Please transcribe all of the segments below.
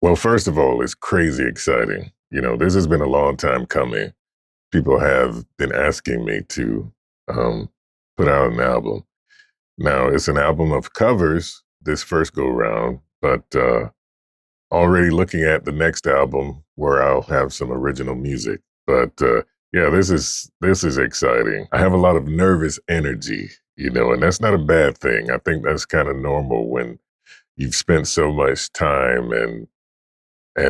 Well, first of all, it's crazy exciting. This has been a long time coming. People have been asking me to um, put out an album. Now, it's an album of covers this first go round, but already looking at the next album where I'll have some original music. But yeah, this is exciting. I have a lot of nervous energy, and that's not a bad thing. I think that's kind of normal when you've spent so much time and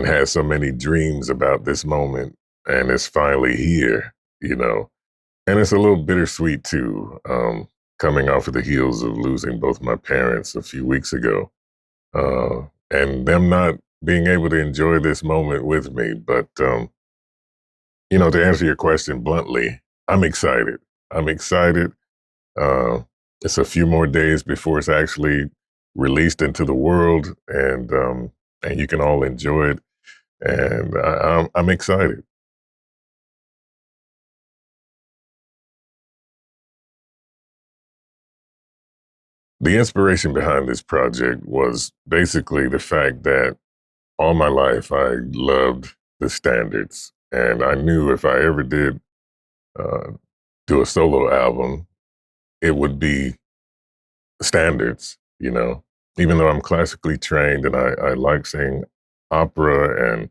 had so many dreams about this moment, and it's finally here, you know. And it's a little bittersweet too, coming off of the heels of losing both my parents a few weeks ago, and them not being able to enjoy this moment with me. But to answer your question bluntly, I'm excited. I'm excited. Uh, it's a few more days before it's actually released into the world, and you can all enjoy it, and I'm excited. The inspiration behind this project was basically the fact that all my life I loved the standards, and I knew if I ever did uh, do a solo album, it would be standards. Even though I'm classically trained and I like singing opera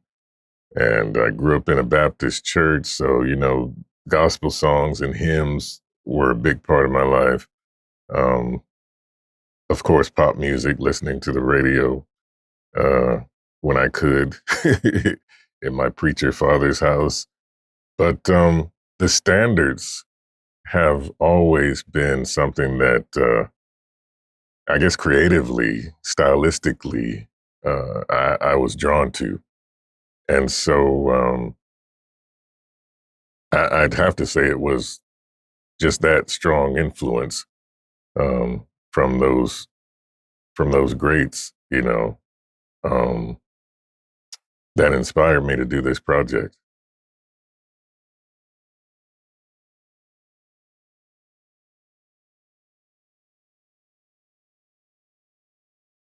and I grew up in a Baptist church, so gospel songs and hymns were a big part of my life. Um, of course, pop music, listening to the radio uh, when I could in my preacher father's house. But the standards have always been something that I guess creatively, stylistically, I was drawn to. And so I'd have to say it was just that strong influence um, from those greats, um, that inspired me to do this project.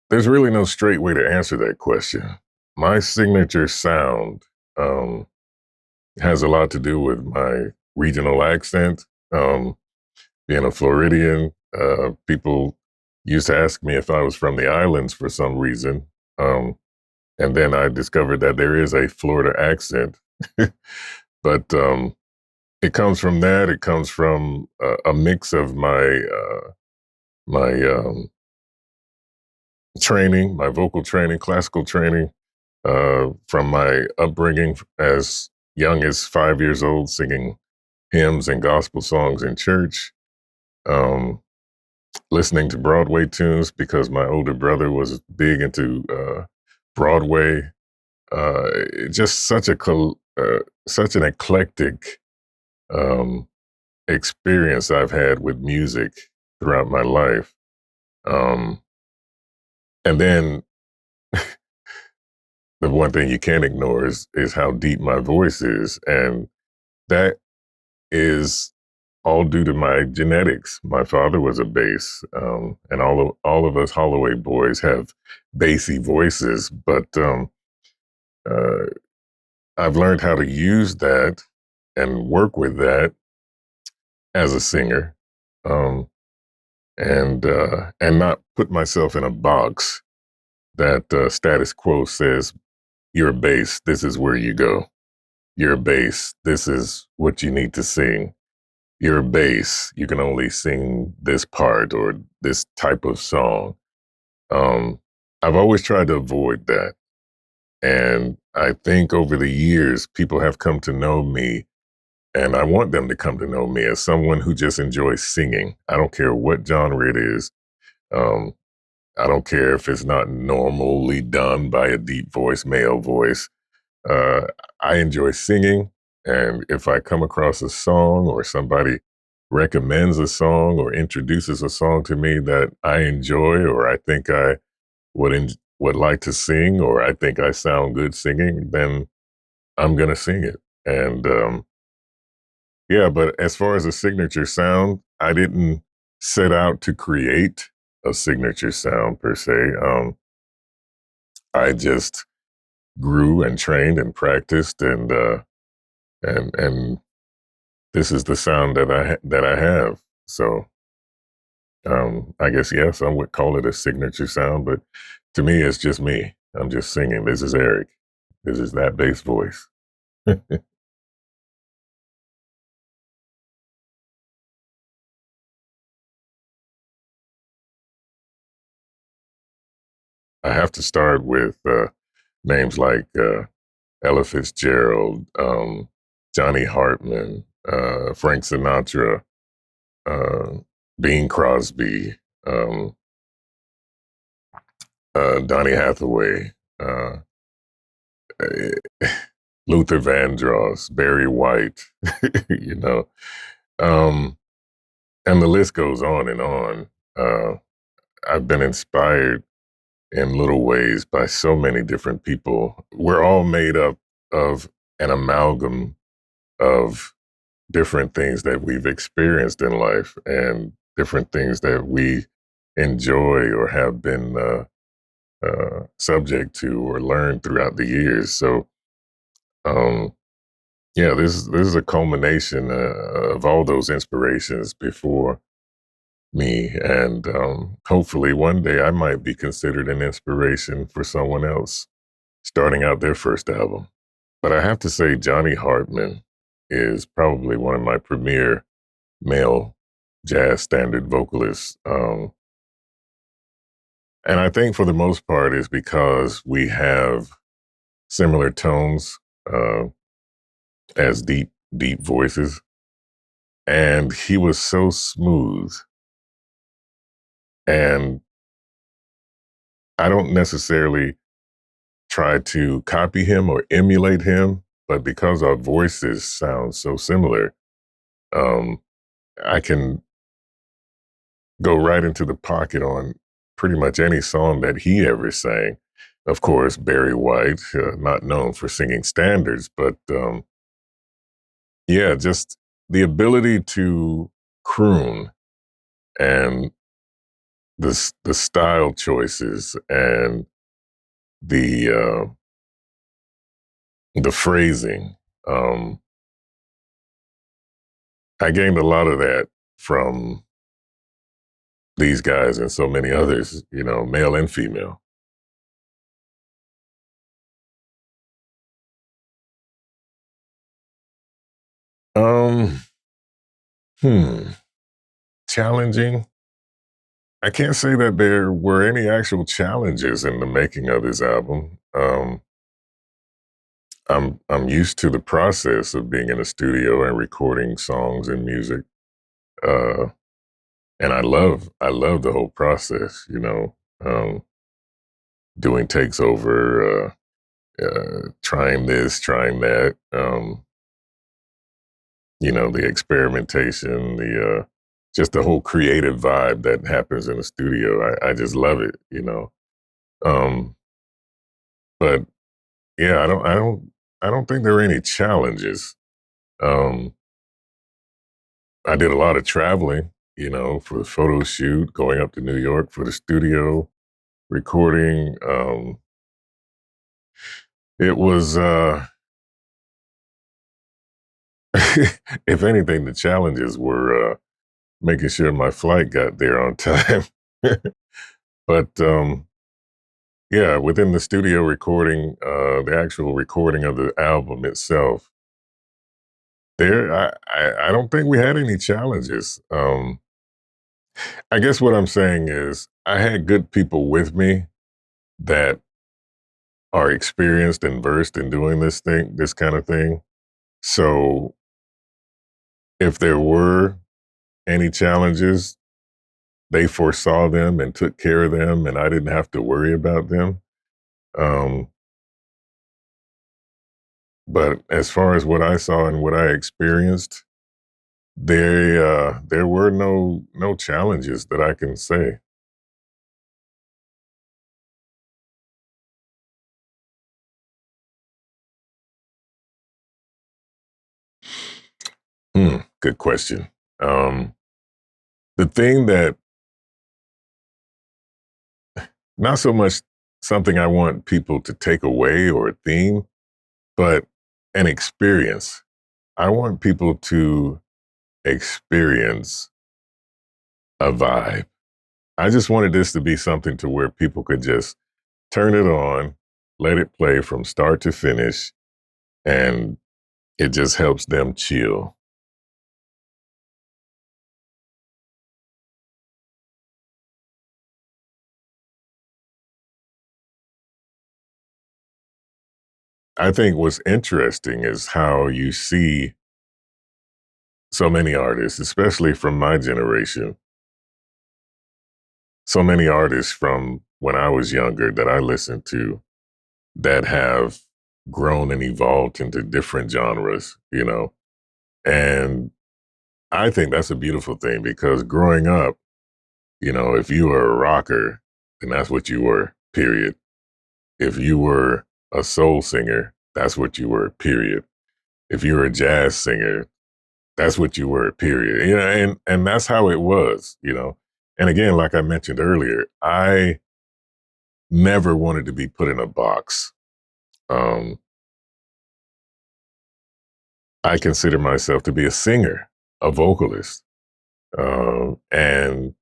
There's really no straight way to answer that question. My signature sound um, has a lot to do with my regional accent. Being a Floridian, people used to ask me if I was from the islands for some reason. Um, and then I discovered that there is a Florida accent. But it comes from that. It comes from a mix of my training, my vocal training, classical training, from my upbringing as young as 5 years old, singing hymns and gospel songs in church, um, listening to Broadway tunes because my older brother was big into Broadway. Just such an eclectic um, experience I've had with music throughout my life. Um, and then the one thing you can't ignore is how deep my voice is, and that is all due to my genetics. My father was a bass, and all of us Holloway boys have bassy voices, but uh, I've learned how to use that and work with that as a singer, um, and not put myself in a box that status quo says you're a bass. This is where you go. You're a bass. This is what you need to sing. You're a bass. You can only sing this part or this type of song. Um, I've always tried to avoid that. And I think over the years, people have come to know me, and I want them to come to know me as someone who just enjoys singing. I don't care what genre it is. Um, I don't care if it's not normally done by a deep voice, male voice. Uh, I enjoy singing, and if I come across a song or somebody recommends a song or introduces a song to me that I enjoy or I think I would like to sing or I think I sound good singing, then I'm gonna sing it. And yeah, but as far as a signature sound, I didn't set out to create a signature sound per se. I just grew and trained and practiced, and this is the sound that I have. So I guess yes, some would call it a signature sound, but to me, it's just me. I'm just singing. This is Eric. This is that bass voice. I have to start with names like Ella Fitzgerald, Johnny Hartman, Frank Sinatra, uh, Bing Crosby, um, Donny Hathaway, uh, Luther Vandross, Barry White, you know, um, and the list goes on and on. Uh, I've been inspired in little ways by so many different people. We're all made up of an amalgam of different things that we've experienced in life and different things that we enjoy or have been subject to or learned throughout the years. So, um, yeah, this is a culmination of all those inspirations before me, and hopefully one day I might be considered an inspiration for someone else starting out their first album. But I have to say, Johnny Hartman is probably one of my premier male jazz standard vocalists. And I think for the most part is because we have similar tones uh, as deep voices. And he was so smooth. And I don't necessarily try to copy him or emulate him, but because our voices sound so similar, um, I can go right into the pocket on pretty much any song that he ever sang. Of course, Barry White, not known for singing standards, but yeah, just the ability to croon and the style choices and the the phrasing. Um, I gained a lot of that from these guys and so many others, you know, male and female. Um, hmm, challenging. I can't say that there were any actual challenges in the making of this album. I'm used to the process of being in a studio and recording songs and music, uh, and I love the whole process. You know, doing takes over, trying this, trying that. You know, the experimentation, the just the whole creative vibe that happens in the studio. I just love it. You know, um, but yeah, I don't think there are any challenges. Um, I did a lot of traveling, you know, for the photo shoot, going up to New York for the studio recording. It was, if anything, the challenges were making sure my flight got there on time. But yeah, within the studio recording, the actual recording of the album itself, I don't think we had any challenges. I guess what I'm saying is I had good people with me that are experienced and versed in doing this kind of thing. So if there were any challenges, they foresaw them and took care of them, and I didn't have to worry about them. Um, but as far as what I saw and what I experienced, there were no challenges that I can say. Good question. Um, the thing that not so much something I want people to take away or a theme, but an experience. I want people to experience a vibe. I just wanted this to be something to where people could just turn it on, let it play from start to finish, and it just helps them chill. I think what's interesting is how you see so many artists, especially from my generation, so many artists from when I was younger that I listened to that have grown and evolved into different genres, you know. And I think that's a beautiful thing because growing up, you know, if you were a rocker, then that's what you were, period. If you were a soul singer, that's what you were, period. If you were a jazz singer, that's what you were, period. You know, and that's how it was, you know. And again, like I mentioned earlier, I never wanted to be put in a box. Um, I consider myself to be a singer, a vocalist, and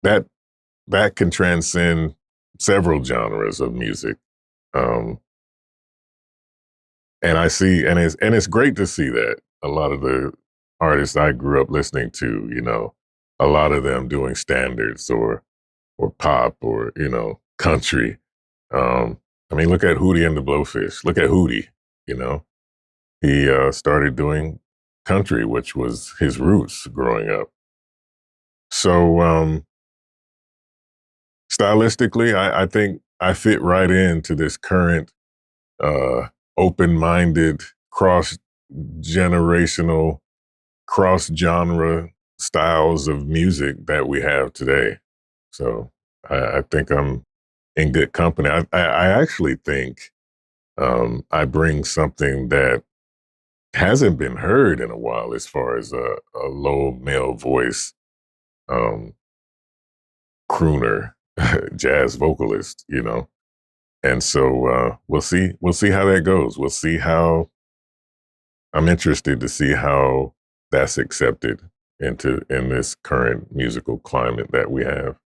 that that can transcend several genres of music. Um, and I see, and it's great to see that a lot of the artists I grew up listening to, you know, a lot of them doing standards or pop or you know country. Um, I mean, look at Hootie and the Blowfish. Look at Hootie. You know, he started doing country, which was his roots growing up. So stylistically, I think I fit right into this current uh, open-minded, cross-generational, cross-genre styles of music that we have today. So I think I'm in good company. I actually think I bring something that hasn't been heard in a while as far as a low male voice um, crooner, jazz vocalist, you know. And so we'll see how that goes. We'll see how I'm interested to see how that's accepted in this current musical climate that we have.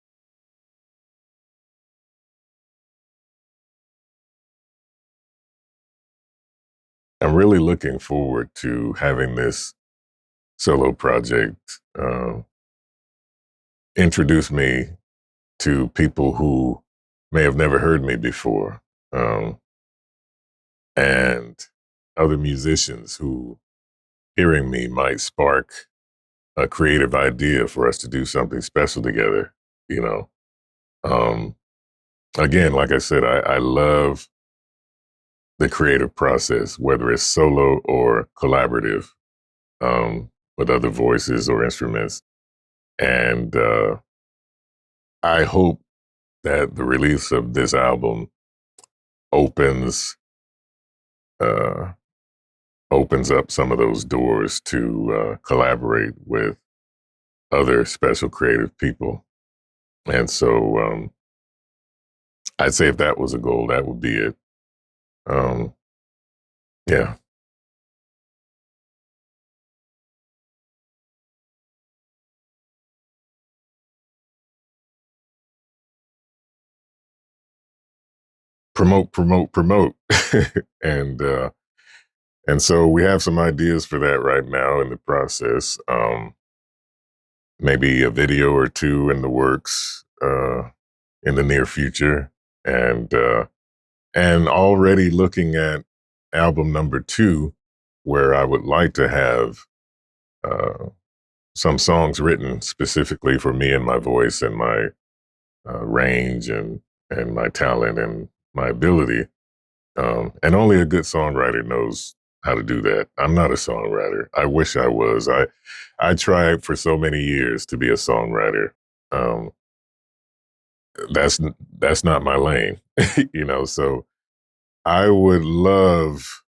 I'm really looking forward to having this solo project introduce me to people who may have never heard me before, um, and other musicians who hearing me might spark a creative idea for us to do something special together. You know, um, again, like I said, I love the creative process, whether it's solo or collaborative with other voices or instruments. And I hope that the release of this album opens uh, opens up some of those doors to collaborate with other special creative people. And so I'd say if that was a goal, that would be it. Um, yeah, promote, promote, promote, and and so we have some ideas for that right now in the process. Maybe a video or two in the works in the near future, and already looking at album number two, where I would like to have uh, some songs written specifically for me and my voice and my range and my talent and my ability. And only a good songwriter knows how to do that. I'm not a songwriter. I wish I was. I tried for so many years to be a songwriter. Um, that's that's not my lane, you know. So I would love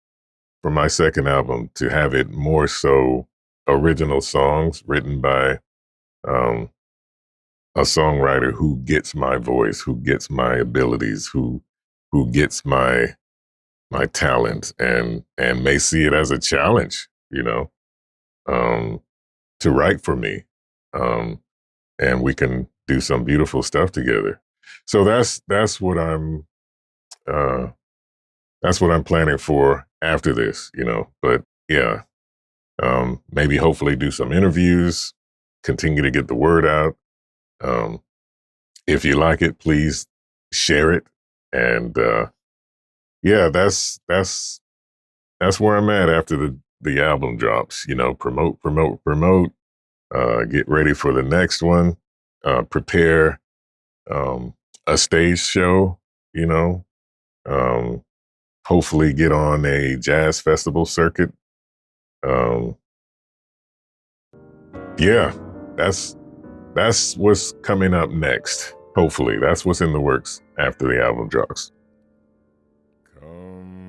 for my second album to have it more so original songs written by um, a songwriter who gets my voice, who gets my abilities, who gets my talent, and may see it as a challenge, um, to write for me, and we can do some beautiful stuff together. So uh, that's what I'm planning for after this, But yeah, maybe hopefully do some interviews, continue to get the word out. Um, if you like it, please share it, and yeah, that's where I'm at after the album drops. Promote, promote, promote. Get ready for the next one. Prepare um, a stage show. You know, um, hopefully get on a jazz festival circuit. Um, yeah, that's that's what's coming up next. Hopefully, that's what's in the works after the album drops. Come